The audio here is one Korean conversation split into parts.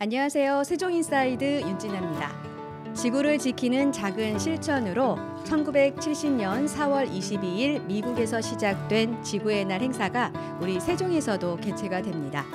안녕하세요. 세종인사이드 윤진아입니다. 지구를 지키는 작은 실천으로 1970년 4월 22일 미국에서 시작된 지구의 날 행사가 우리 세종에서도 개최가 됩니다.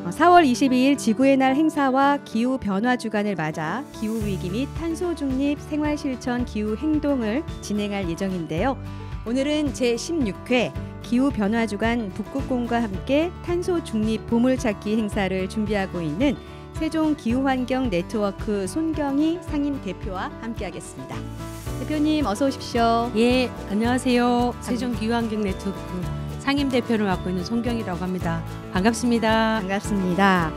4월 22일 지구의 날 행사와 기후변화 주간을 맞아 기후위기 및 탄소 중립 생활실천 기후행동을 진행할 예정인데요. 오늘은 제16회 기후변화 주간 북극곰과 함께 탄소 중립 보물찾기 행사를 준비하고 있는 세종 기후환경 네트워크 손경희 상임 대표와 함께하겠습니다. 대표님 어서 오십시오. 예, 안녕하세요. 세종 기후환경 네트워크 상임 대표를 맡고 있는 손경희라고 합니다. 반갑습니다. 반갑습니다.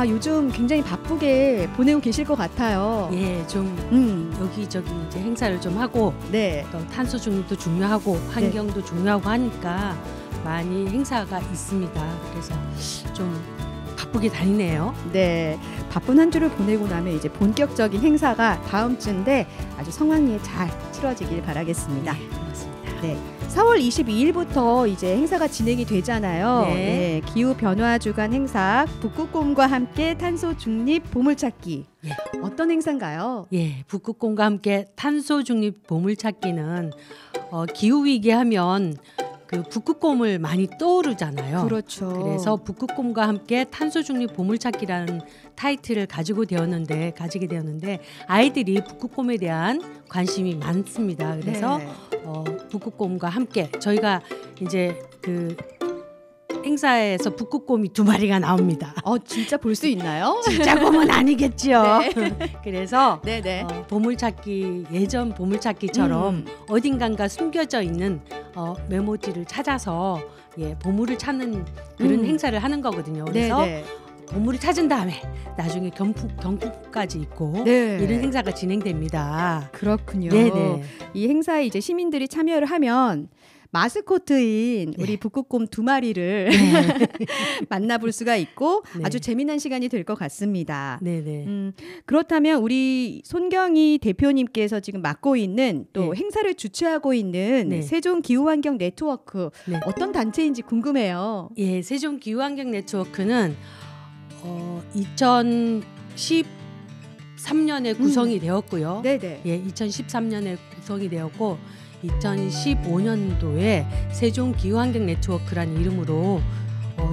요즘 굉장히 바쁘게 보내고 계실 것 같아요. 예, 좀 여기저기 이제 행사를 좀 하고 네. 또 탄소 중립도 중요하고 환경도 중요하고 하니까 많이 행사가 있습니다. 그래서 좀 바쁘게 다니네요. 네, 바쁜 한 주를 보내고 나면 이제 본격적인 행사가 다음 주인데 아주 성황리에 잘 치러지길 바라겠습니다. 네, 고맙습니다. 네, 4월 22일부터 이제 행사가 진행이 되잖아요. 네. 네, 기후변화 주간 행사 북극곰과 함께 탄소 중립 보물찾기. 예. 어떤 행사인가요? 예, 북극곰과 함께 탄소 중립 보물찾기는 기후 위기 하면 그 북극곰을 많이 떠오르잖아요. 그렇죠. 그래서 북극곰과 함께 탄소 중립 보물찾기라는 타이틀을 가지게 되었는데 아이들이 북극곰에 대한 관심이 많습니다. 그래서 네. 북극곰과 함께 저희가 이제 그 행사에서 북극곰이 2마리가 나옵니다. 진짜 볼 수 있나요? 진짜 곰은 아니겠지요. 네. 그래서 네네. 보물찾기 예전 보물찾기처럼 어딘가가 숨겨져 있는 메모지를 찾아서 보물을 찾는 그런 행사를 하는 거거든요. 그래서 네네. 보물을 찾은 다음에 나중에 경품까지 있고 네. 이런 행사가 진행됩니다. 그렇군요. 네네. 이 행사에 이제 시민들이 참여를 하면 마스코트인 우리 북극곰 2마리를 만나볼 수가 있고 아주 재미난 시간이 될 것 같습니다. 네네. 그렇다면 우리 손경희 대표님께서 지금 맡고 있는 또 행사를 주최하고 있는 세종 기후환경 네트워크 어떤 단체인지 궁금해요. 예, 세종 기후환경 네트워크는 2013년에 구성이 되었고요. 네네. 예, 2013년에 구성이 되었고 2015년도에 세종 기후환경 네트워크라는 이름으로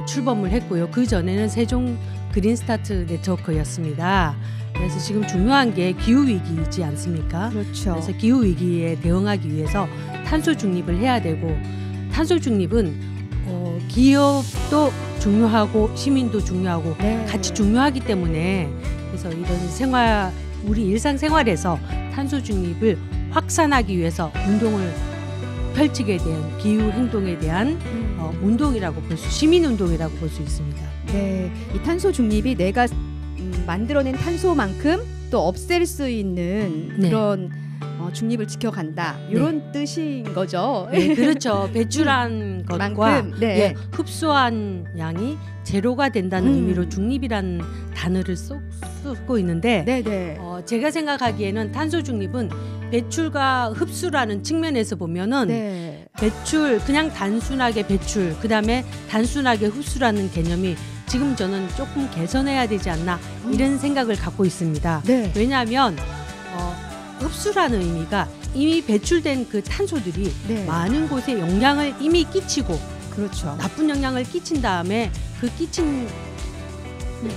출범을 했고요. 그 전에는 세종 그린스타트 네트워크였습니다. 그래서 지금 중요한 게 기후 위기이지 않습니까? 그렇죠. 그래서 기후 위기에 대응하기 위해서 탄소 중립을 해야 되고 탄소 중립은 기업도 중요하고 시민도 중요하고 같이 중요하기 때문에 그래서 이런 우리 일상생활에서 탄소 중립을 확산하기 위해서 운동을 펼치게 된 기후 행동에 대한 시민 운동이라고 볼 수 있습니다. 네, 이 탄소 중립이 내가 만들어낸 탄소만큼 또 없앨 수 있는 그런 중립을 지켜간다 이런 뜻인 거죠. 네, 그렇죠. 배출한 것과 흡수한 양이 제로가 된다는 의미로 중립이라는 단어를 쓰고 있는데 제가 생각하기에는 탄소 중립은 배출과 흡수라는 측면에서 보면은 배출 그냥 단순하게 배출 그다음에 단순하게 흡수라는 개념이 지금 저는 조금 개선해야 되지 않나 이런 생각을 갖고 있습니다. 왜냐하면 흡수라는 의미가 이미 배출된 그 탄소들이 많은 곳에 영향을 이미 끼치고 그렇죠. 나쁜 영향을 끼친 다음에 그 끼친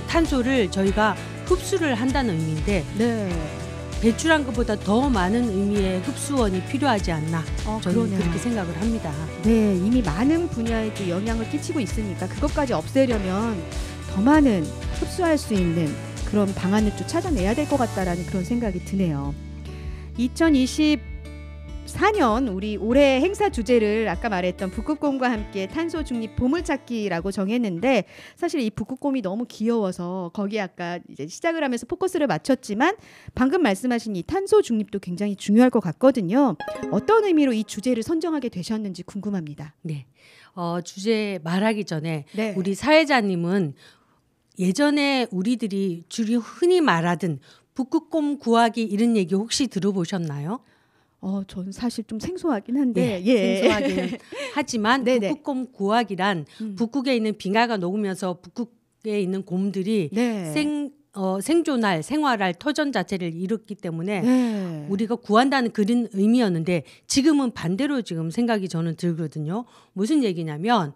탄소를 저희가 흡수를 한다는 의미인데 배출한 것보다 더 많은 의미의 흡수원이 필요하지 않나 저는 그렇게 생각을 합니다. 네, 이미 많은 분야에 또 영향을 끼치고 있으니까 그것까지 없애려면 더 많은 흡수할 수 있는 그런 방안을 또 찾아내야 될 것 같다라는 그런 생각이 드네요. 2024년 우리 올해 행사 주제를 아까 말했던 북극곰과 함께 탄소 중립 보물찾기라고 정했는데 사실 이 북극곰이 너무 귀여워서 거기에 아까 이제 시작을 하면서 포커스를 맞췄지만 방금 말씀하신 이 탄소 중립도 굉장히 중요할 것 같거든요. 어떤 의미로 이 주제를 선정하게 되셨는지 궁금합니다. 네, 주제 말하기 전에 우리 사회자님은 예전에 우리들이 주로 흔히 말하던 북극곰 구하기 이런 얘기 혹시 들어보셨나요? 전 사실 좀 생소하긴 한데 생소하긴 하지만 북극곰 구하기란 북극에 있는 빙하가 녹으면서 북극에 있는 곰들이 생존할 생활할 터전 자체를 이뤘기 때문에 우리가 구한다는 그런 의미였는데 지금은 반대로 지금 생각이 저는 들거든요. 무슨 얘기냐면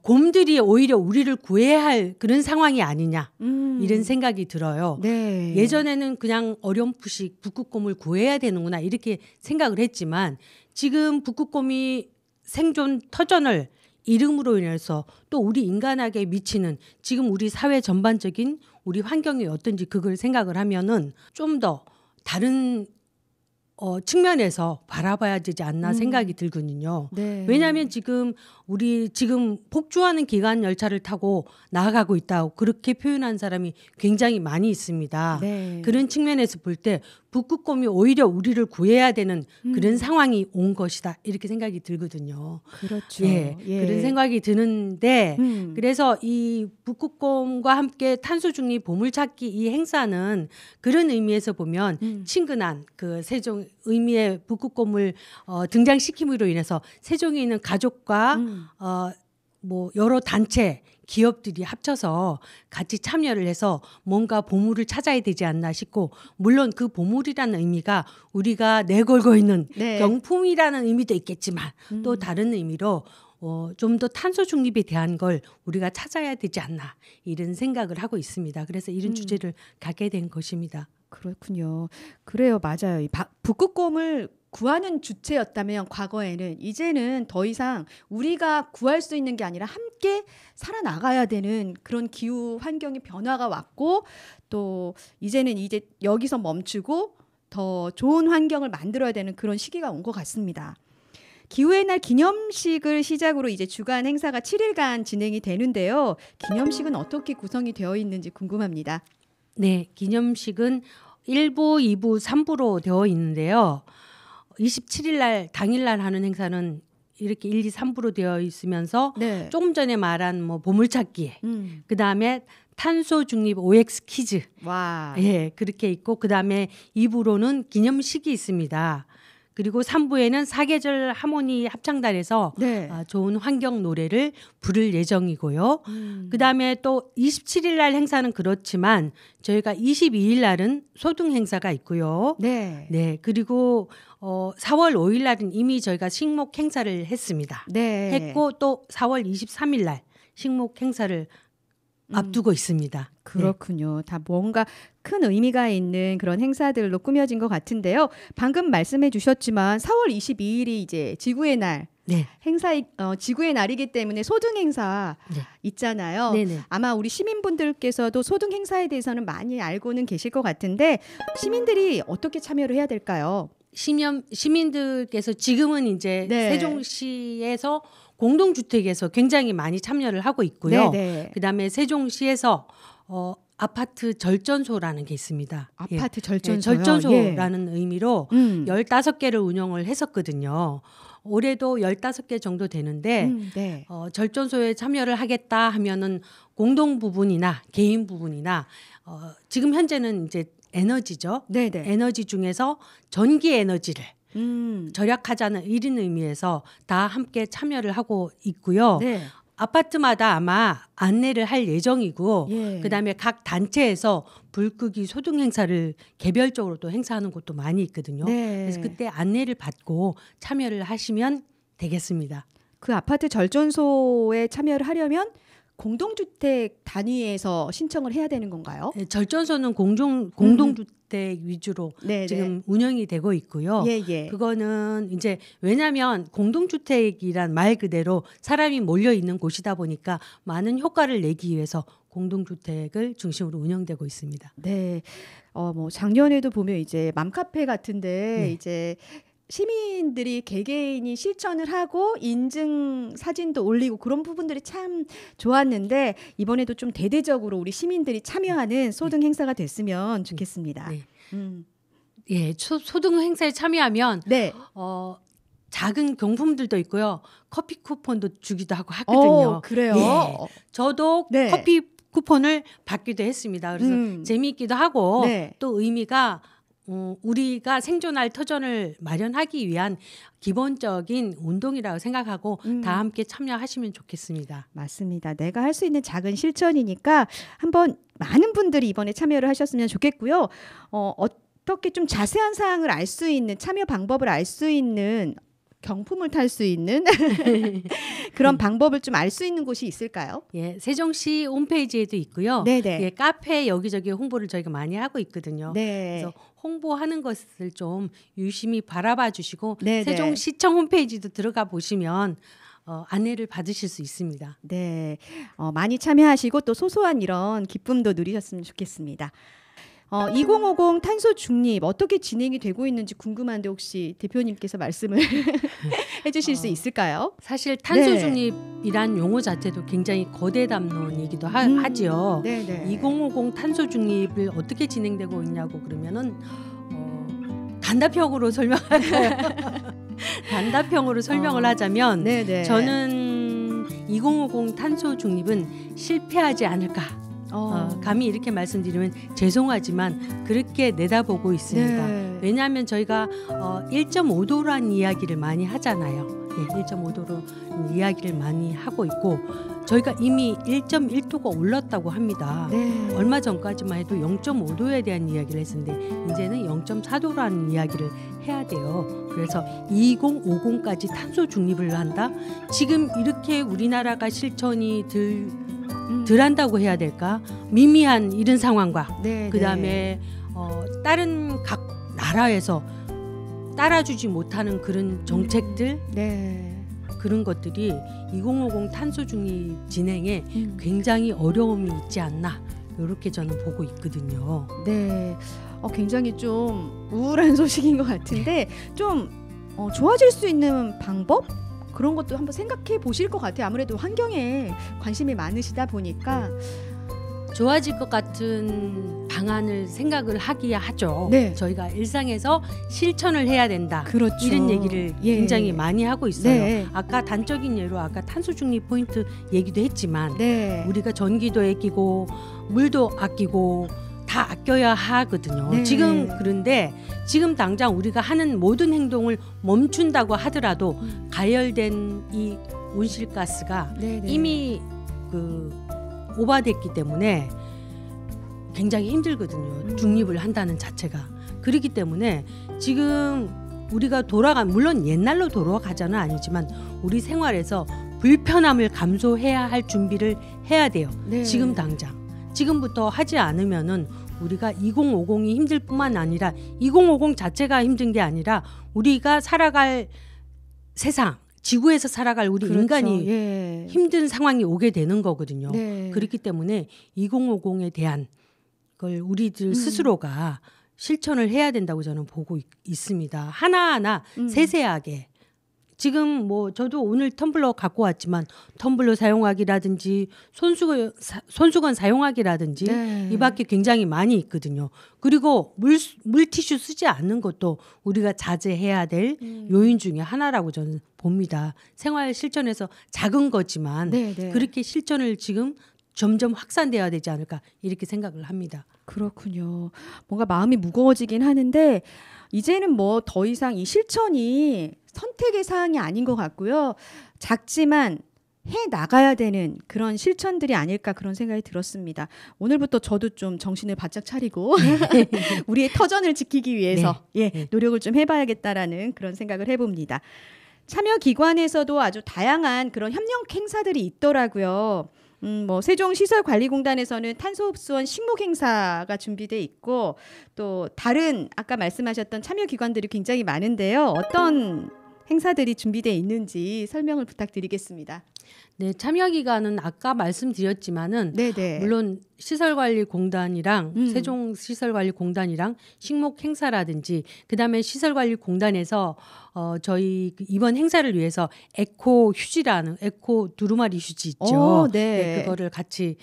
곰들이 오히려 우리를 구해야 할 그런 상황이 아니냐 이런 생각이 들어요. 네. 예전에는 그냥 어렴풋이 북극곰을 구해야 되는구나 이렇게 생각을 했지만 지금 북극곰이 생존 터전을 이름으로 인해서 또 우리 인간에게 미치는 지금 우리 사회 전반적인 우리 환경이 어떤지 그걸 생각을 하면은 좀 더 다른 측면에서 바라봐야 되지 않나 생각이 들거든요. 네. 왜냐하면 우리 지금 폭주하는 기관 열차를 타고 나아가고 있다고 그렇게 표현한 사람이 굉장히 많이 있습니다. 네. 그런 측면에서 볼 때 북극곰이 오히려 우리를 구해야 되는 그런 상황이 온 것이다 이렇게 생각이 들거든요. 그렇죠. 예. 그런 생각이 드는데 그래서 이 북극곰과 함께 탄소 중립 보물찾기 이 행사는 그런 의미에서 보면 친근한 그 세종 의미의 북극곰을 등장시킴으로 인해서 세종에 있는 가족과 뭐 여러 단체 기업들이 합쳐서 같이 참여를 해서 뭔가 보물을 찾아야 되지 않나 싶고 물론 그 보물이라는 의미가 우리가 내걸고 있는 경품이라는 의미도 있겠지만 또 다른 의미로 좀 더 탄소 중립에 대한 걸 우리가 찾아야 되지 않나 이런 생각을 하고 있습니다. 그래서 이런 주제를 갖게 된 것입니다. 그렇군요. 그래요. 맞아요. 북극곰을 구하는 주체였다면 과거에는 이제는 더 이상 우리가 구할 수 있는 게 아니라 함께 살아나가야 되는 그런 기후 환경의 변화가 왔고 또 이제는 여기서 멈추고 더 좋은 환경을 만들어야 되는 그런 시기가 온 것 같습니다. 기후의 날 기념식을 시작으로 이제 주간 행사가 7일간 진행이 되는데요. 기념식은 어떻게 구성이 되어 있는지 궁금합니다. 네, 기념식은 1부, 2부, 3부로 되어 있는데요. 27일 날 당일날 하는 행사는 이렇게 1, 2, 3부로 되어 있으면서 조금 전에 말한 뭐 보물찾기, 그다음에 탄소 중립 OX 퀴즈, 예, 그렇게 있고 그다음에 2부로는 기념식이 있습니다. 그리고 3부에는 사계절 하모니 합창단에서 좋은 환경 노래를 부를 예정이고요. 그다음에 또 27일 날 행사는 그렇지만 저희가 22일 날은 소등 행사가 있고요. 네. 그리고 4월 5일 날은 이미 저희가 식목 행사를 했습니다. 했고 또 4월 23일 날 식목 행사를 앞두고 있습니다. 그렇군요. 다 뭔가 큰 의미가 있는 그런 행사들로 꾸며진 것 같은데요. 방금 말씀해 주셨지만 4월 22일이 이제 지구의 날 지구의 날이기 때문에 소등 행사 있잖아요. 아마 우리 시민분들께서도 소등 행사에 대해서는 많이 알고는 계실 것 같은데 시민들이 어떻게 참여를 해야 될까요? 시민들께서 지금은 이제 세종시에서 공동주택에서 굉장히 많이 참여를 하고 있고요. 그다음에 세종시에서 아파트 절전소라는 게 있습니다. 아파트 절전소요? 절전소라는 의미로 15개를 운영을 했었거든요. 올해도 15개 정도 되는데 절전소에 참여를 하겠다 하면은 공동 부분이나 개인 부분이나 지금 현재는 이제 에너지죠. 에너지 중에서 전기 에너지를 절약하자는 이런 의미에서 다 함께 참여를 하고 있고요. 아파트마다 아마 안내를 할 예정이고 그다음에 각 단체에서 불끄기 소등 행사를 개별적으로 또 행사하는 곳도 많이 있거든요. 그래서 그때 안내를 받고 참여를 하시면 되겠습니다. 그 아파트 절전소에 참여를 하려면 공동주택 단위에서 신청을 해야 되는 건가요? 절전소는 공동주택 위주로 지금 운영이 되고 있고요. 그거는 이제 왜냐하면 공동주택이란 말 그대로 사람이 몰려 있는 곳이다 보니까 많은 효과를 내기 위해서 공동주택을 중심으로 운영되고 있습니다. 뭐 작년에도 보면 이제 맘카페 같은데 이제 시민들이 개개인이 실천을 하고 인증 사진도 올리고 그런 부분들이 참 좋았는데 이번에도 좀 대대적으로 우리 시민들이 참여하는 소등 행사가 됐으면 좋겠습니다. 소등 행사에 참여하면 작은 경품들도 있고요. 커피 쿠폰도 주기도 하고 하거든요. 그래요? 저도 커피 쿠폰을 받기도 했습니다. 그래서 재미있기도 하고 또 의미가 우리가 생존할 터전을 마련하기 위한 기본적인 운동이라고 생각하고 다 함께 참여하시면 좋겠습니다. 맞습니다. 내가 할 수 있는 작은 실천이니까 한번 많은 분들이 이번에 참여를 하셨으면 좋겠고요. 어떻게 좀 자세한 사항을 알 수 있는, 참여 방법을 알 수 있는, 경품을 탈 수 있는 그런 방법을 좀 알 수 있는 곳이 있을까요? 예, 세종시 홈페이지에도 있고요. 네네. 예, 카페 여기저기 홍보를 저희가 많이 하고 있거든요. 네. 그래서 홍보하는 것을 좀 유심히 바라봐 주시고 네네. 세종시청 홈페이지도 들어가 보시면 안내를 받으실 수 있습니다. 네, 많이 참여하시고 또 소소한 이런 기쁨도 누리셨으면 좋겠습니다. 2050 탄소 중립 어떻게 진행이 되고 있는지 궁금한데 혹시 대표님께서 말씀을 해주실 수 있을까요? 사실 탄소 네. 중립이란 용어 자체도 굉장히 거대 담론이기도 하지요. 2050 탄소 중립을 어떻게 진행되고 있냐고 그러면은 단답형으로 설명할까요? 단답형으로 설명을 하자면 저는 2050 탄소 중립은 실패하지 않을까. 감히 이렇게 말씀드리면 죄송하지만 그렇게 내다보고 있습니다. 네. 왜냐하면 저희가 1.5도라는 이야기를 많이 하잖아요. 예, 1.5도로 이야기를 많이 하고 있고 저희가 이미 1.1도가 올랐다고 합니다. 네. 얼마 전까지만 해도 0.5도에 대한 이야기를 했었는데 이제는 0.4도라는 이야기를 해야 돼요. 그래서 2050까지 탄소 중립을 한다? 지금 이렇게 우리나라가 실천이 덜 한다고 해야 될까? 미미한 이런 상황과 그다음에 다른 각 나라에서 따라주지 못하는 그런 정책들 그런 것들이 2050 탄소 중립 진행에 굉장히 어려움이 있지 않나 이렇게 저는 보고 있거든요. 네, 굉장히 좀 우울한 소식인 것 같은데 좀 좋아질 수 있는 방법? 그런 것도 한번 생각해 보실 것 같아요. 아무래도 환경에 관심이 많으시다 보니까 좋아질 것 같은 방안을 생각을 하기야 하죠. 네. 저희가 일상에서 실천을 해야 된다. 그렇죠. 이런 얘기를 굉장히 많이 하고 있어요. 네. 아까 단적인 예로 아까 탄소 중립 포인트 얘기도 했지만 우리가 전기도 아끼고 물도 아끼고 다 아껴야 하거든요. 지금 그런데 지금 당장 우리가 하는 모든 행동을 멈춘다고 하더라도 가열된 이 온실가스가 이미 오버됐기 때문에 굉장히 힘들거든요. 중립을 한다는 자체가. 그렇기 때문에 지금 우리가 물론 옛날로 돌아가자는 아니지만 우리 생활에서 불편함을 감소해야 할 준비를 해야 돼요. 지금 당장. 지금부터 하지 않으면은 우리가 2050이 힘들 뿐만 아니라 2050 자체가 힘든 게 아니라 우리가 살아갈 세상, 지구에서 살아갈 우리 인간이 힘든 상황이 오게 되는 거거든요. 그렇기 때문에 2050에 대한 걸 우리들 스스로가 실천을 해야 된다고 저는 보고 있습니다. 하나하나 세세하게. 지금 저도 오늘 텀블러 갖고 왔지만 텀블러 사용하기라든지 손수건 사용하기라든지 이 밖에 굉장히 많이 있거든요. 그리고 물티슈 쓰지 않는 것도 우리가 자제해야 될 요인 중에 하나라고 저는 봅니다. 생활 실천에서 작은 거지만 그렇게 실천을 지금 점점 확산돼야 되지 않을까 이렇게 생각을 합니다. 그렇군요. 뭔가 마음이 무거워지긴 하는데 이제는 더 이상 이 실천이 선택의 사항이 아닌 것 같고요. 작지만 해 나가야 되는 그런 실천들이 아닐까 그런 생각이 들었습니다. 오늘부터 저도 좀 정신을 바짝 차리고 우리의 터전을 지키기 위해서 노력을 좀 해봐야겠다라는 그런 생각을 해봅니다. 참여기관에서도 아주 다양한 그런 협력 행사들이 있더라고요. 세종시설관리공단에서는 탄소흡수원 식목 행사가 준비돼 있고 또 다른 아까 말씀하셨던 참여기관들이 굉장히 많은데요. 어떤 행사들이 준비돼 있는지 설명을 부탁드리겠습니다. 네, 참여기관은 아까 말씀드렸지만은 물론 시설관리공단이랑 세종시설관리공단이랑 식목 행사라든지 그다음에 시설관리공단에서 저희 이번 행사를 위해서 에코 휴지라는 에코 두루마리 휴지 있죠. 그거를 같이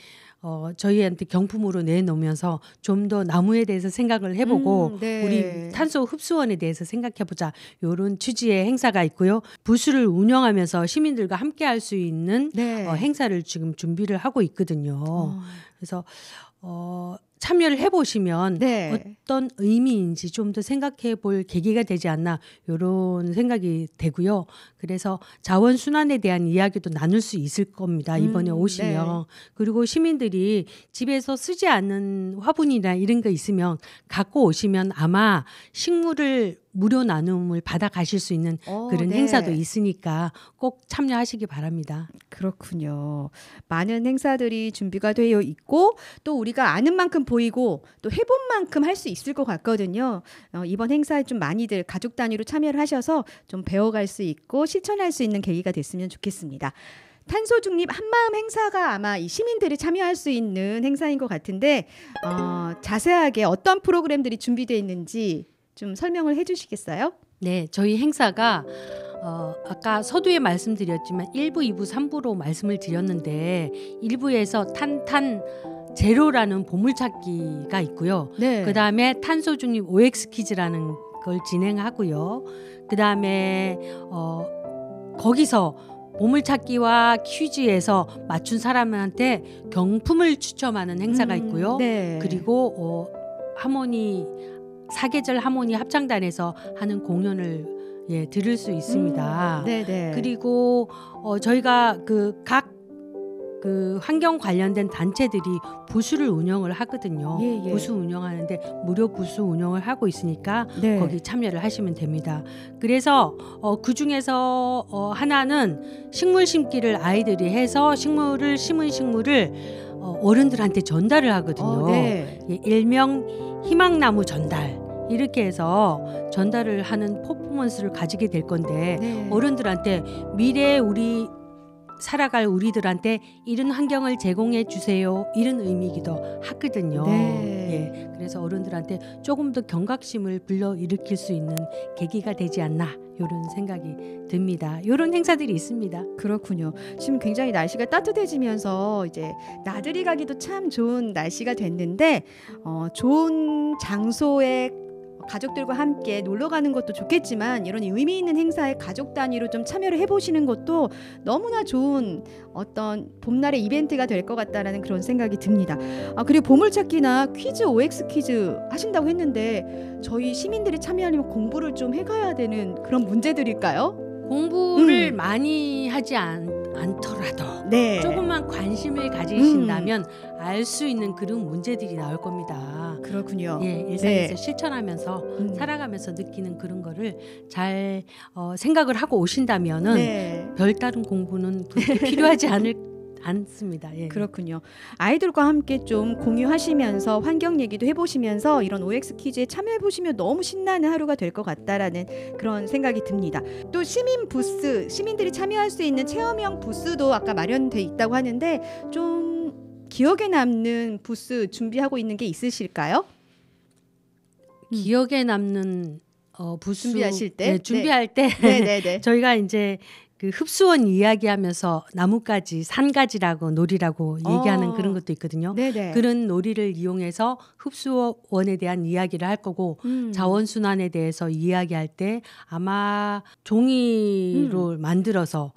저희한테 경품으로 내놓으면서 좀 더 나무에 대해서 생각을 해보고 우리 탄소 흡수원에 대해서 생각해보자 이런 취지의 행사가 있고요. 부스를 운영하면서 시민들과 함께 할 수 있는 행사를 지금 준비를 하고 있거든요. 그래서 참여를 해보시면 네. 어떤 의미인지 좀 더 생각해 볼 계기가 되지 않나 이런 생각이 되고요. 그래서 자원순환에 대한 이야기도 나눌 수 있을 겁니다. 이번에 오시면. 네. 그리고 시민들이 집에서 쓰지 않는 화분이나 이런 거 있으면 갖고 오시면 아마 식물을 무료 나눔을 받아 가실 수 있는 그런 네. 행사도 있으니까 꼭 참여하시기 바랍니다. 그렇군요. 많은 행사들이 준비가 되어 있고 또 우리가 아는 만큼 보이고 또 해본 만큼 할 수 있을 것 같거든요. 이번 행사에 좀 많이들 가족 단위로 참여를 하셔서 좀 배워갈 수 있고 실천할 수 있는 계기가 됐으면 좋겠습니다. 탄소 중립 한마음 행사가 아마 이 시민들이 참여할 수 있는 행사인 것 같은데 자세하게 어떤 프로그램들이 준비되어 있는지 좀 설명을 해주시겠어요? 네, 저희 행사가 아까 서두에 말씀드렸지만 1부, 2부, 3부로 말씀을 드렸는데 1부에서 탄탄 제로라는 보물찾기가 있고요. 네. 그다음에 탄소 중립 OX 퀴즈라는 걸 진행하고요. 그다음에 거기서 보물찾기와 퀴즈에서 맞춘 사람한테 경품을 추첨하는 행사가 있고요. 네. 그리고 하모니 사계절 하모니 합창단에서 하는 공연을 들을 수 있습니다. 네네. 그리고 저희가 각 환경 관련된 단체들이 부스를 운영을 하거든요. 예. 부스 운영하는데 무료 부스 운영을 하고 있으니까 네. 거기 참여를 하시면 됩니다. 그래서 그 중에서 하나는 식물 심기를 아이들이 해서 심은 식물을 어른들한테 전달을 하거든요. 네. 일명 희망나무 전달. 이렇게 해서 전달을 하는 퍼포먼스를 가지게 될 건데 네. 어른들한테 미래에 살아갈 우리들한테 이런 환경을 제공해 주세요. 이런 의미이기도 하거든요. 네. 그래서 어른들한테 조금 더 경각심을 불러일으킬 수 있는 계기가 되지 않나 이런 생각이 듭니다. 이런 행사들이 있습니다. 그렇군요. 지금 굉장히 날씨가 따뜻해지면서 이제 나들이 가기도 참 좋은 날씨가 됐는데 좋은 장소에 가족들과 함께 놀러 가는 것도 좋겠지만 이런 의미 있는 행사에 가족 단위로 좀 참여를 해보시는 것도 너무나 좋은 어떤 봄날의 이벤트가 될 것 같다라는 그런 생각이 듭니다. 그리고 보물찾기나 퀴즈 OX 퀴즈 하신다고 했는데 저희 시민들이 참여하려면 공부를 좀 해가야 되는 그런 문제들일까요? 공부를 많이 하지 않더라도 네. 조금만 관심을 가지신다면 알 수 있는 그런 문제들이 나올 겁니다. 그렇군요. 일상에서 실천하면서 살아가면서 느끼는 그런 거를 잘 생각을 하고 오신다면은 별다른 공부는 그렇게 필요하지 않습니다. 그렇군요. 아이들과 함께 좀 공유하시면서 환경 얘기도 해보시면서 이런 OX 퀴즈에 참여해보시면 너무 신나는 하루가 될 것 같다라는 그런 생각이 듭니다. 또 시민 부스, 시민들이 참여할 수 있는 체험형 부스도 아까 마련돼 있다고 하는데 좀 기억에 남는 부스 준비하고 있는 게 있으실까요? 기억에 남는 부스 준비하실 때? 준비할 때 저희가 이제 그 흡수원 이야기하면서 나뭇가지, 산가지라고 놀이라고 얘기하는 그런 것도 있거든요. 그런 놀이를 이용해서 흡수원에 대한 이야기를 할 거고 자원순환에 대해서 이야기할 때 아마 종이로 만들어서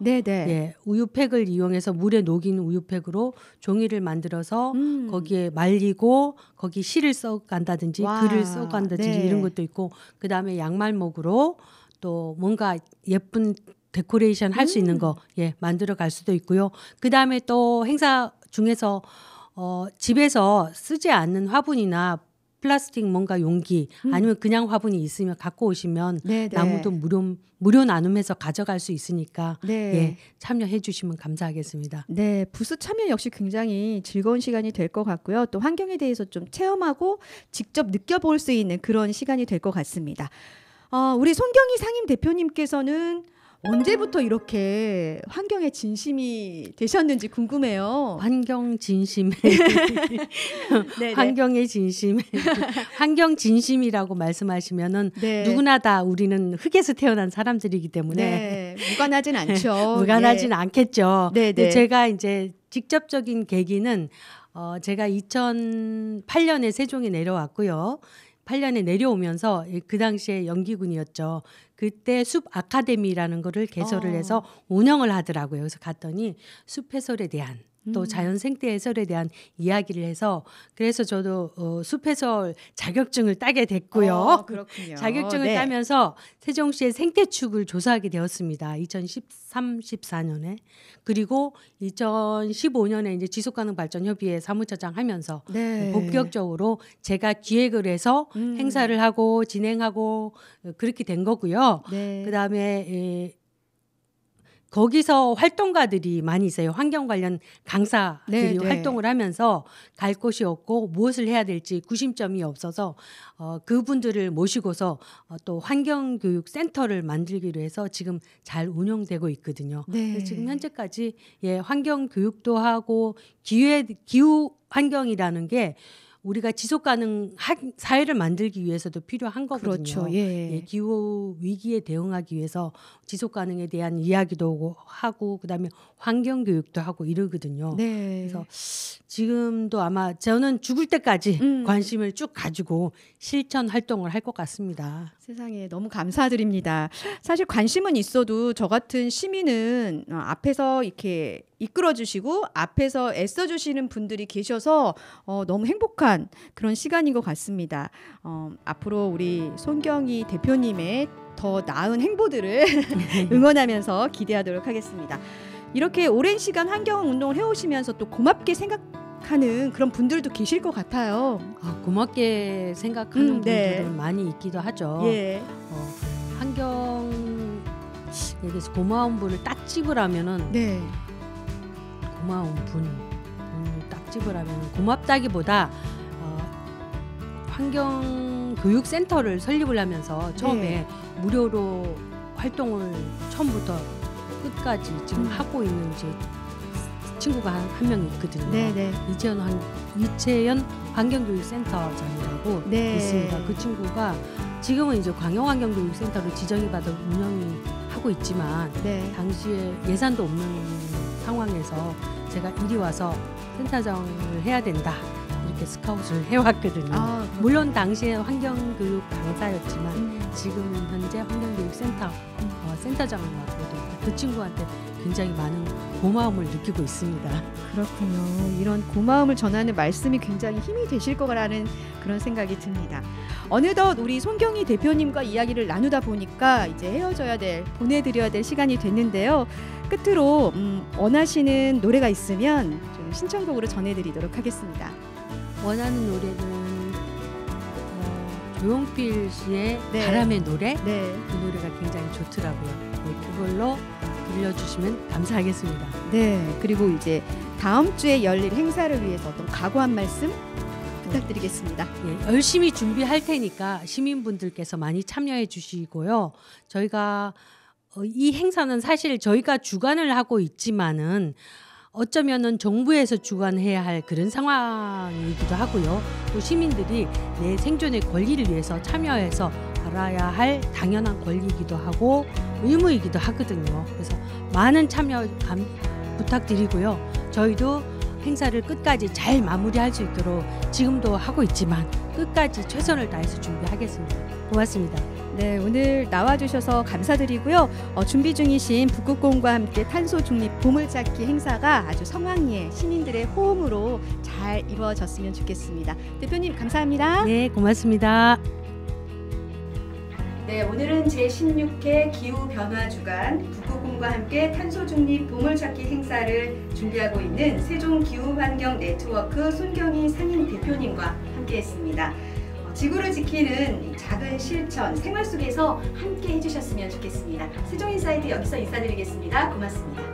우유팩을 이용해서 물에 녹인 우유팩으로 종이를 만들어서 거기에 말리고 거기 시를 써간다든지 글을 써간다든지 이런 것도 있고 그다음에 양말목으로 또 뭔가 예쁜 데코레이션 할 수 있는 거 만들어 갈 수도 있고요. 그다음에 또 행사 중에서 집에서 쓰지 않는 화분이나 플라스틱 뭔가 용기 아니면 그냥 화분이 있으면 갖고 오시면 나무도 무료 나눔해서 가져갈 수 있으니까 참여해 주시면 감사하겠습니다. 네, 부스 참여 역시 굉장히 즐거운 시간이 될 것 같고요. 또 환경에 대해서 좀 체험하고 직접 느껴볼 수 있는 그런 시간이 될 것 같습니다. 우리 손경희 상임 대표님께서는 언제부터 이렇게 환경에 진심이 되셨는지 궁금해요. 환경 진심, 환경의 진심, 환경 진심이라고 말씀하시면은 누구나 다 우리는 흙에서 태어난 사람들이기 때문에 무관하진 않죠. 무관하진 않겠죠. 제가 이제 직접적인 계기는 제가 2008년에 세종에 내려왔고요. 8년에 내려오면서 그 당시에 연기군이었죠. 그때 숲 아카데미라는 거를 개설을 해서 운영을 하더라고요. 그래서 갔더니 숲 해설에 대한 또 자연 생태 해설에 대한 이야기를 해서 그래서 저도 숲 해설 자격증을 따게 됐고요. 그렇군요. 자격증을 네. 따면서 세종시의 생태축을 조사하게 되었습니다. 2013, 14년에. 그리고 2015년에 이제 지속가능발전협의회 사무처장 하면서 네. 본격적으로 제가 기획을 해서 행사를 하고 진행하고 그렇게 된 거고요. 네. 그다음에 거기서 활동가들이 많이 있어요. 환경 관련 강사들이 네. 활동을 하면서 갈 곳이 없고 무엇을 해야 될지 구심점이 없어서 그분들을 모시고서 또 환경교육센터를 만들기로 해서 지금 잘 운영되고 있거든요. 네. 그래서 지금 현재까지 환경교육도 하고 기후 환경이라는 게 우리가 지속가능 사회를 만들기 위해서도 필요한 거거든요. 그렇죠. 예. 기후 위기에 대응하기 위해서 지속가능에 대한 이야기도 하고 그다음에 환경교육도 하고 이러거든요. 네. 그래서 지금도 아마 저는 죽을 때까지 관심을 쭉 가지고 실천 활동을 할 것 같습니다. 세상에 너무 감사드립니다. 사실 관심은 있어도 저 같은 시민은 앞에서 이렇게 이끌어주시고 앞에서 애써주시는 분들이 계셔서 너무 행복한 그런 시간인 것 같습니다. 앞으로 우리 손경희 대표님의 더 나은 행보들을 응원하면서 기대하도록 하겠습니다. 이렇게 오랜 시간 환경운동을 해오시면서 또 고맙게 생각하는 그런 분들도 계실 것 같아요. 고맙게 생각하는 네. 분들은 많이 있기도 하죠. 예. 환경에 대해서 고마운 분을 딱 집으라면은 네. 고마운 분을 딱 집으라면 고맙다기보다 환경교육센터를 설립을 하면서 처음에 무료로 활동을 처음부터 끝까지 지금 하고 있는 제 친구가 한 명 있거든요. 네네. 이채연 환경교육센터장이라고 있습니다. 그 친구가 지금은 이제 광역환경교육센터로 지정이 받아 운영이 하고 있지만 당시에 예산도 없는 상황에서 제가 이리 와서 센터장을 해야 된다 이렇게 스카웃을 해왔거든요. 물론 당시에 환경교육 강사였지만 지금 현재 환경교육센터 센터장을 맡고 그 친구한테 굉장히 많은 고마움을 느끼고 있습니다. 그렇군요. 이런 고마움을 전하는 말씀이 굉장히 힘이 되실 거라는 그런 생각이 듭니다. 어느덧 우리 손경희 대표님과 이야기를 나누다 보니까 이제 헤어져야 될, 보내드려야 될 시간이 됐는데요. 끝으로 원하시는 노래가 있으면 좀 신청곡으로 전해드리도록 하겠습니다. 원하는 노래는 조용필 씨의 바람의 노래 그 노래가 굉장히 좋더라고요. 그걸로 들려주시면 감사하겠습니다. 네, 그리고 이제 다음 주에 열릴 행사를 위해서 어떤 각오한 말씀 부탁드리겠습니다. 열심히 준비할 테니까 시민분들께서 많이 참여해 주시고요. 저희가 이 행사는 사실 저희가 주관을 하고 있지만은 어쩌면은 정부에서 주관해야 할 그런 상황이기도 하고요. 또 시민들이 내 생존의 권리를 위해서 참여해서 알아야 할 당연한 권리이기도 하고 의무이기도 하거든요. 그래서 많은 참여 부탁드리고요. 저희도 행사를 끝까지 잘 마무리할 수 있도록 지금도 하고 있지만 끝까지 최선을 다해서 준비하겠습니다. 고맙습니다. 네, 오늘 나와주셔서 감사드리고요. 준비 중이신 북극곰과 함께 탄소 중립 보물찾기 행사가 아주 성황리에 시민들의 호응으로 잘 이루어졌으면 좋겠습니다. 대표님 감사합니다. 네, 고맙습니다. 네, 오늘은 제16회 기후변화주간 북극곰과 함께 탄소중립 보물찾기 행사를 준비하고 있는 세종기후환경네트워크 손경희 상임 대표님과 함께했습니다. 지구를 지키는 작은 실천, 생활 속에서 함께 해주셨으면 좋겠습니다. 세종인사이드 여기서 인사드리겠습니다. 고맙습니다.